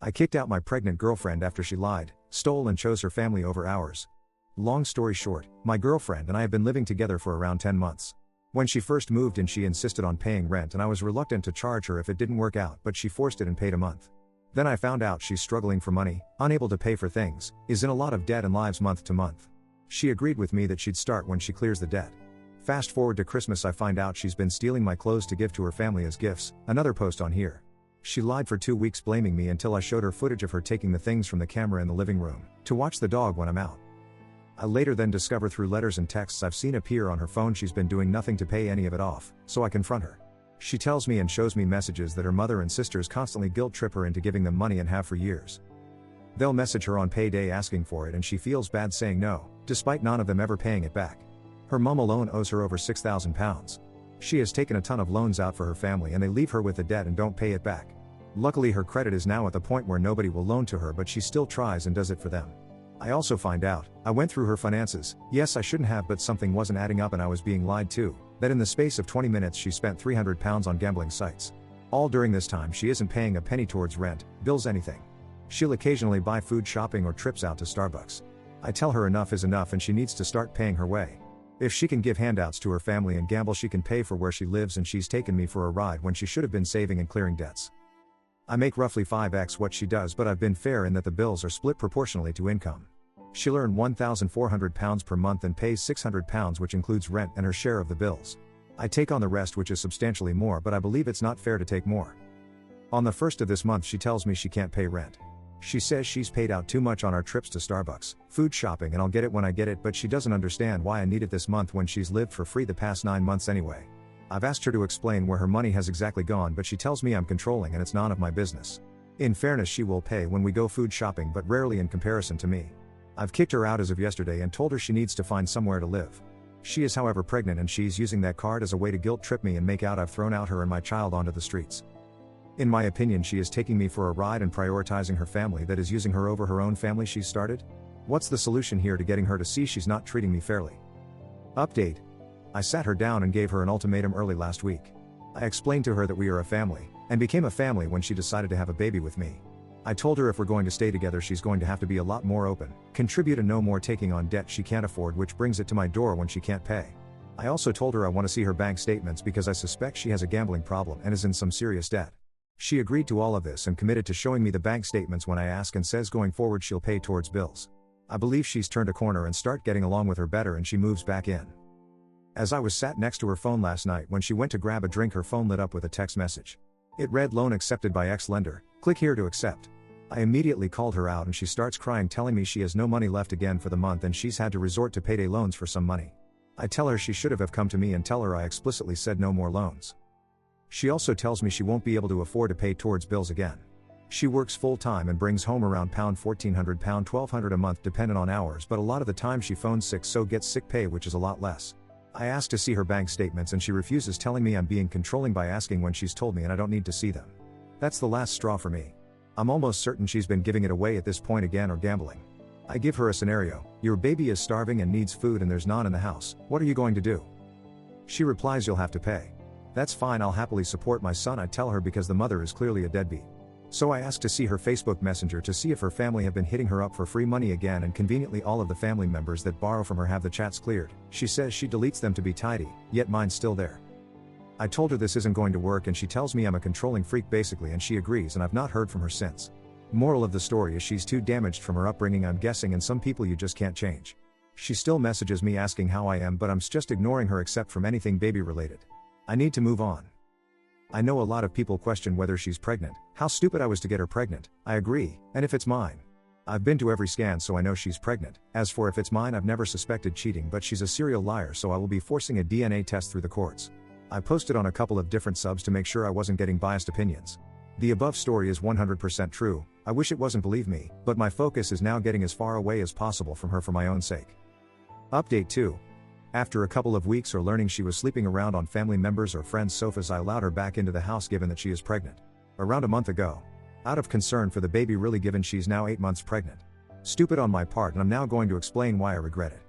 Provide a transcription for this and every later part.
I kicked out my pregnant girlfriend after she lied, stole and chose her family over ours. Long story short, my girlfriend and I have been living together for around 10 months. When she first moved in, she insisted on paying rent and I was reluctant to charge her if it didn't work out, but she forced it and paid a month. Then I found out she's struggling for money, unable to pay for things, is in a lot of debt and lives month to month. She agreed with me that she'd start when she clears the debt. Fast forward to Christmas, I find out she's been stealing my clothes to give to her family as gifts, another post on here. She lied for 2 weeks, blaming me until I showed her footage of her taking the things from the camera in the living room to watch the dog when I'm out. I later then discover through letters and texts I've seen appear on her phone she's been doing nothing to pay any of it off, so I confront her. She tells me and shows me messages that her mother and sisters constantly guilt trip her into giving them money and have for years. They'll message her on payday asking for it and she feels bad saying no, despite none of them ever paying it back. Her mum alone owes her over £6,000. She has taken a ton of loans out for her family and they leave her with the debt and don't pay it back. Luckily her credit is now at the point where nobody will loan to her, but she still tries and does it for them. I also find out, I went through her finances, yes I shouldn't have, but something wasn't adding up and I was being lied to, that in the space of 20 minutes she spent £300 on gambling sites. All during this time she isn't paying a penny towards rent, bills, anything. She'll occasionally buy food, shopping or trips out to Starbucks. I tell her enough is enough and she needs to start paying her way. If she can give handouts to her family and gamble, she can pay for where she lives, and she's taken me for a ride when she should have been saving and clearing debts. I make roughly 5x what she does, but I've been fair in that the bills are split proportionally to income. She'll earn £1,400 per month and pays £600, which includes rent and her share of the bills. I take on the rest, which is substantially more, but I believe it's not fair to take more. On the 1st of this month she tells me she can't pay rent. She says she's paid out too much on our trips to Starbucks, food, shopping, and I'll get it when I get it, but she doesn't understand why I need it this month when she's lived for free the past 9 months anyway. I've asked her to explain where her money has exactly gone, but she tells me I'm controlling and it's none of my business. In fairness, she will pay when we go food shopping, but rarely in comparison to me. I've kicked her out as of yesterday and told her she needs to find somewhere to live. She is however pregnant and she's using that card as a way to guilt trip me and make out I've thrown out her and my child onto the streets. In my opinion, she is taking me for a ride and prioritizing her family, that is using her over her own family she's started. What's the solution here to getting her to see she's not treating me fairly? Update. I sat her down and gave her an ultimatum early last week. I explained to her that we are a family, and became a family when she decided to have a baby with me. I told her if we're going to stay together she's going to have to be a lot more open, contribute, and no more taking on debt she can't afford, which brings it to my door when she can't pay. I also told her I want to see her bank statements because I suspect she has a gambling problem and is in some serious debt. She agreed to all of this and committed to showing me the bank statements when I ask, and says going forward she'll pay towards bills. I believe she's turned a corner and start getting along with her better, and she moves back in. As I was sat next to her phone last night when she went to grab a drink, her phone lit up with a text message. It read, "Loan accepted by ex-lender, click here to accept." I immediately called her out and she starts crying, telling me she has no money left again for the month and she's had to resort to payday loans for some money. I tell her she should have come to me and tell her I explicitly said no more loans. She also tells me she won't be able to afford to pay towards bills again. She works full-time and brings home around £1,400, £1,200 a month dependent on hours, but a lot of the time she phones sick, so gets sick pay, which is a lot less. I asked to see her bank statements and she refuses, telling me I'm being controlling by asking when she's told me and I don't need to see them. That's the last straw for me. I'm almost certain she's been giving it away at this point again, or gambling. I give her a scenario: your baby is starving and needs food and there's none in the house, what are you going to do? She replies, you'll have to pay. That's fine, I'll happily support my son, I tell her, because the mother is clearly a deadbeat. So I ask to see her Facebook Messenger to see if her family have been hitting her up for free money again, and conveniently all of the family members that borrow from her have the chats cleared. She says she deletes them to be tidy, yet mine's still there. I told her this isn't going to work and she tells me I'm a controlling freak basically, and she agrees, and I've not heard from her since. Moral of the story is she's too damaged from her upbringing, I'm guessing, and some people you just can't change. She still messages me asking how I am, but I'm just ignoring her except from anything baby related. I need to move on. I know a lot of people question whether she's pregnant, how stupid I was to get her pregnant. I agree, and if it's mine. I've been to every scan, so I know she's pregnant. As for if it's mine, I've never suspected cheating, but she's a serial liar, so I will be forcing a DNA test through the courts. I posted on a couple of different subs to make sure I wasn't getting biased opinions. The above story is 100% true. I wish it wasn't, believe me, but my focus is now getting as far away as possible from her for my own sake. Update 2. After a couple of weeks or learning she was sleeping around on family members' or friends' sofas, I allowed her back into the house given that she is pregnant. Around a month ago. Out of concern for the baby, really, given she's now 8 months pregnant. Stupid on my part, and I'm now going to explain why I regret it.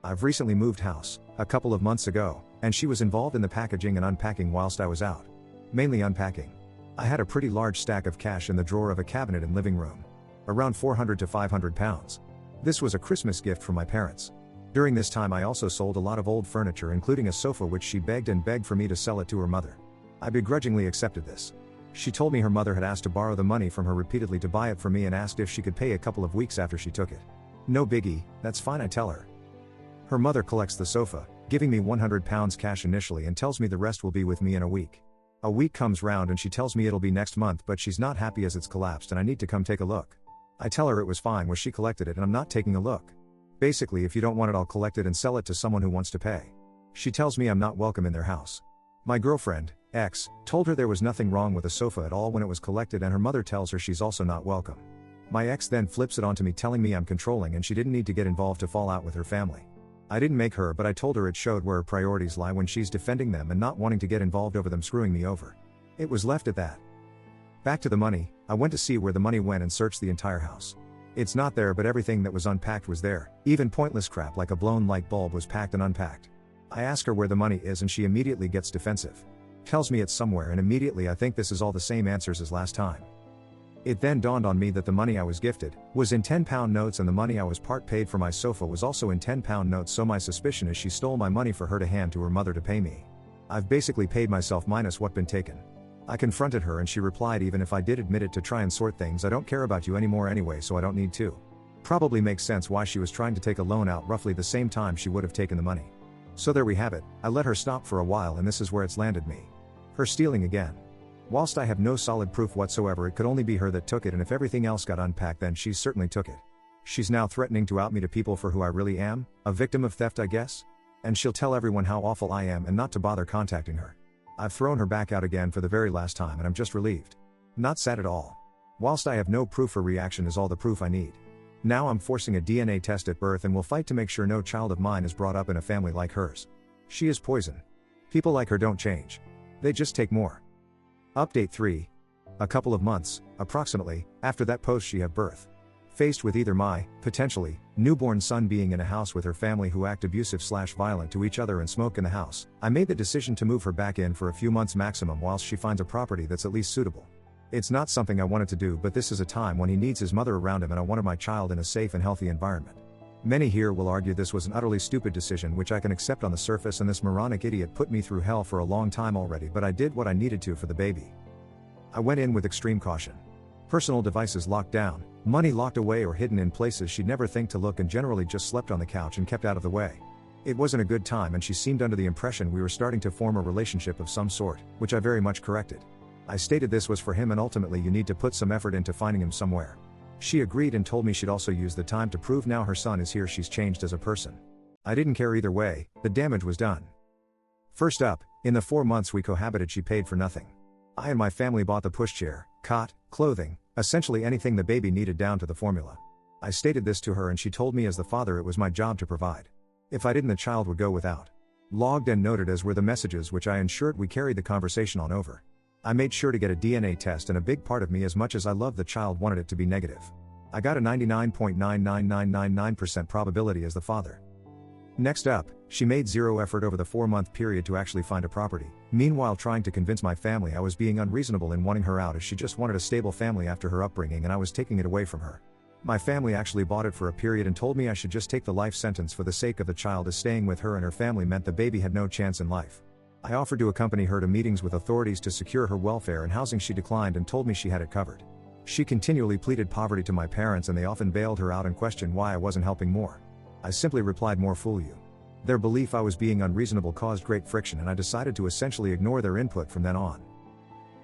I've recently moved house, a couple of months ago, and she was involved in the packaging and unpacking whilst I was out. Mainly unpacking. I had a pretty large stack of cash in the drawer of a cabinet in living room. Around 400 to 500 pounds. This was a Christmas gift from my parents. During this time I also sold a lot of old furniture, including a sofa which she begged and begged for me to sell it to her mother. I begrudgingly accepted this. She told me her mother had asked to borrow the money from her repeatedly to buy it for me and asked if she could pay a couple of weeks after she took it. No biggie, that's fine, I tell her. Her mother collects the sofa, giving me 100 pounds cash initially and tells me the rest will be with me in a week. A week comes round and she tells me it'll be next month, but she's not happy as it's collapsed and I need to come take a look. I tell her it was fine, she collected it and I'm not taking a look. Basically, if you don't want it, I'll collect it and sell it to someone who wants to pay. She tells me I'm not welcome in their house. My girlfriend, ex, told her there was nothing wrong with the sofa at all when it was collected, and her mother tells her she's also not welcome. My ex then flips it onto me, telling me I'm controlling and she didn't need to get involved to fall out with her family. I didn't make her, but I told her it showed where her priorities lie when she's defending them and not wanting to get involved over them screwing me over. It was left at that. Back to the money, I went to see where the money went and searched the entire house. It's not there, but everything that was unpacked was there. Even pointless crap like a blown light bulb was packed and unpacked. I ask her where the money is and she immediately gets defensive. Tells me it's somewhere, and immediately I think this is all the same answers as last time. It then dawned on me that the money I was gifted was in £10 notes and the money I was part paid for my sofa was also in £10 notes, so my suspicion is she stole my money for her to hand to her mother to pay me. I've basically paid myself minus what been taken. I confronted her and she replied, even if I did admit it to try and sort things, I don't care about you anymore anyway, so I don't need to. Probably makes sense why she was trying to take a loan out roughly the same time she would have taken the money. So there we have it. I let her stop for a while and this is where it's landed me. Her stealing again. Whilst I have no solid proof whatsoever, it could only be her that took it, and if everything else got unpacked then she certainly took it. She's now threatening to out me to people for who I really am, a victim of theft I guess? And she'll tell everyone how awful I am and not to bother contacting her. I've thrown her back out again for the very last time and I'm just relieved. Not sad at all. Whilst I have no proof, her reaction is all the proof I need. Now I'm forcing a DNA test at birth and will fight to make sure no child of mine is brought up in a family like hers. She is poison. People like her don't change. They just take more. Update 3. A couple of months, approximately, after that post she have birth. Faced with either my, potentially, newborn son being in a house with her family who act abusive/violent to each other and smoke in the house, I made the decision to move her back in for a few months maximum whilst she finds a property that's at least suitable. It's not something I wanted to do, but this is a time when he needs his mother around him and I wanted my child in a safe and healthy environment. Many here will argue this was an utterly stupid decision, which I can accept on the surface, and this moronic idiot put me through hell for a long time already, but I did what I needed to for the baby. I went in with extreme caution. Personal devices locked down, money locked away or hidden in places she'd never think to look, and generally just slept on the couch and kept out of the way. It wasn't a good time and she seemed under the impression we were starting to form a relationship of some sort, which I very much corrected. I stated this was for him and ultimately you need to put some effort into finding him somewhere. She agreed and told me she'd also use the time to prove now her son is here she's changed as a person. I didn't care either way, the damage was done. First up, in the 4 months we cohabited she paid for nothing. I and my family bought the pushchair, cot, clothing, essentially anything the baby needed down to the formula. I stated this to her and she told me as the father it was my job to provide. If I didn't, the child would go without. Logged and noted as were the messages, which I ensured we carried the conversation on over. I made sure to get a DNA test, and a big part of me, as much as I loved the child, wanted it to be negative. I got a 99.99999% probability as the father. Next up, she made zero effort over the 4-month period to actually find a property, meanwhile trying to convince my family I was being unreasonable in wanting her out, as she just wanted a stable family after her upbringing and I was taking it away from her. My family actually bought it for a period and told me I should just take the life sentence for the sake of the child, as staying with her and her family meant the baby had no chance in life. I offered to accompany her to meetings with authorities to secure her welfare and housing. She declined and told me she had it covered. She continually pleaded poverty to my parents and they often bailed her out and questioned why I wasn't helping more. I simply replied, more fool you. Their belief I was being unreasonable caused great friction and I decided to essentially ignore their input from then on.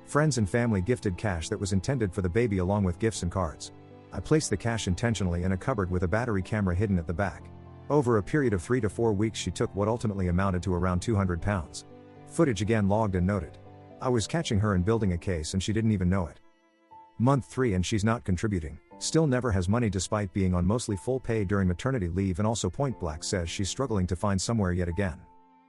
Friends and family gifted cash that was intended for the baby along with gifts and cards. I placed the cash intentionally in a cupboard with a battery camera hidden at the back. Over a period of 3 to 4 weeks she took what ultimately amounted to around 200 pounds. Footage again logged and noted. I was catching her and building a case and she didn't even know it. Month 3 and she's not contributing, still never has money despite being on mostly full pay during maternity leave, and also point blank says she's struggling to find somewhere yet again.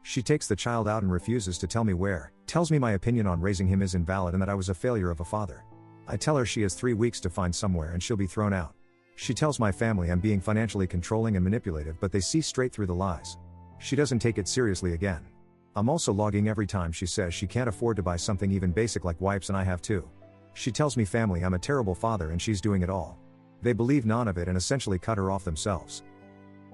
She takes the child out and refuses to tell me where, tells me my opinion on raising him is invalid and that I was a failure of a father. I tell her she has 3 weeks to find somewhere and she'll be thrown out. She tells my family I'm being financially controlling and manipulative, but they see straight through the lies. She doesn't take it seriously again. I'm also logging every time she says she can't afford to buy something even basic like wipes, and I have too. She tells me family I'm a terrible father and she's doing it all. They believe none of it and essentially cut her off themselves.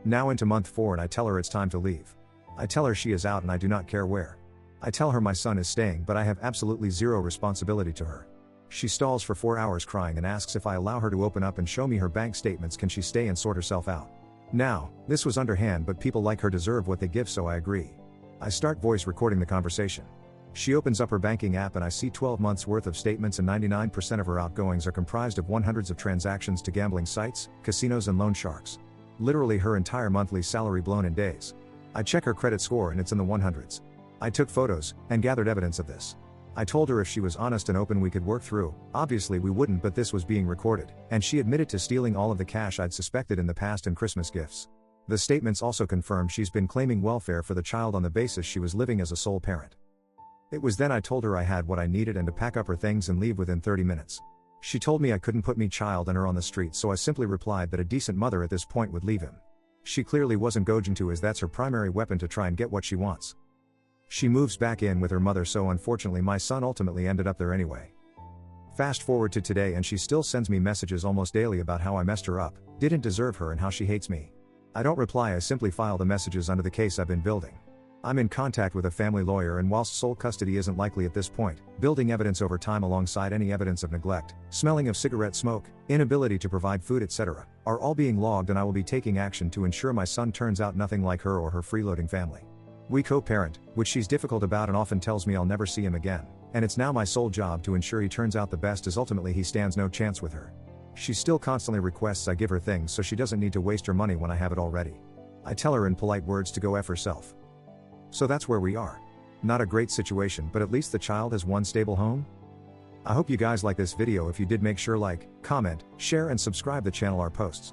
Now into month 4 and I tell her it's time to leave. I tell her she is out and I do not care where. I tell her my son is staying but I have absolutely zero responsibility to her. She stalls for 4 hours crying and asks if I allow her to open up and show me her bank statements, can she stay and sort herself out. Now, this was underhand but people like her deserve what they give, so I agree. I start voice recording the conversation. She opens up her banking app and I see 12 months worth of statements and 99% of her outgoings are comprised of hundreds of transactions to gambling sites, casinos and loan sharks. Literally her entire monthly salary blown in days. I check her credit score and it's in the 100s. I took photos and gathered evidence of this. I told her if she was honest and open we could work through. Obviously we wouldn't, but this was being recorded, and she admitted to stealing all of the cash I'd suspected in the past and Christmas gifts. The statements also confirm she's been claiming welfare for the child on the basis she was living as a sole parent. It was then I told her I had what I needed and to pack up her things and leave within 30 minutes. She told me I couldn't put me child and her on the street, so I simply replied that a decent mother at this point would leave him. She clearly wasn't going to, as that's her primary weapon to try and get what she wants. She moves back in with her mother, so unfortunately my son ultimately ended up there anyway. Fast forward to today and she still sends me messages almost daily about how I messed her up, didn't deserve her and how she hates me. I don't reply, I simply file the messages under the case I've been building. I'm in contact with a family lawyer, and whilst sole custody isn't likely at this point, building evidence over time alongside any evidence of neglect, smelling of cigarette smoke, inability to provide food, etc., are all being logged, and I will be taking action to ensure my son turns out nothing like her or her freeloading family. We co-parent, which she's difficult about and often tells me I'll never see him again, and it's now my sole job to ensure he turns out the best, as ultimately he stands no chance with her. She still constantly requests I give her things so she doesn't need to waste her money when I have it already. I tell her in polite words to go F herself. So that's where we are. Not a great situation, but at least the child has one stable home. I hope you guys like this video. If you did, make sure like, comment, share and subscribe the channel. Our posts